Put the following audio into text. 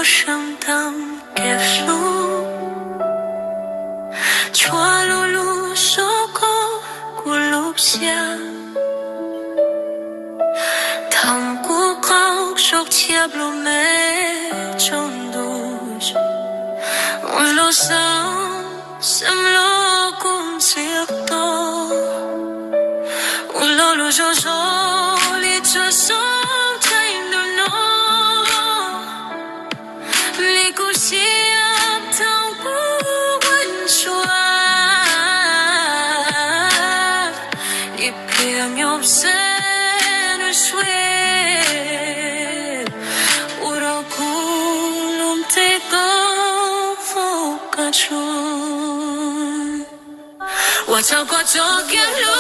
声当结束，错路路说过古路下，당구 꼭 속티압 로메 정도죠 올로서 쌈로 꿈지었도 올로로 조소 리조소 타임도노 리쿠시압 당구 원수아 입히함이 없애는 sweet 우라고 놈태가 가져 와자과 저기로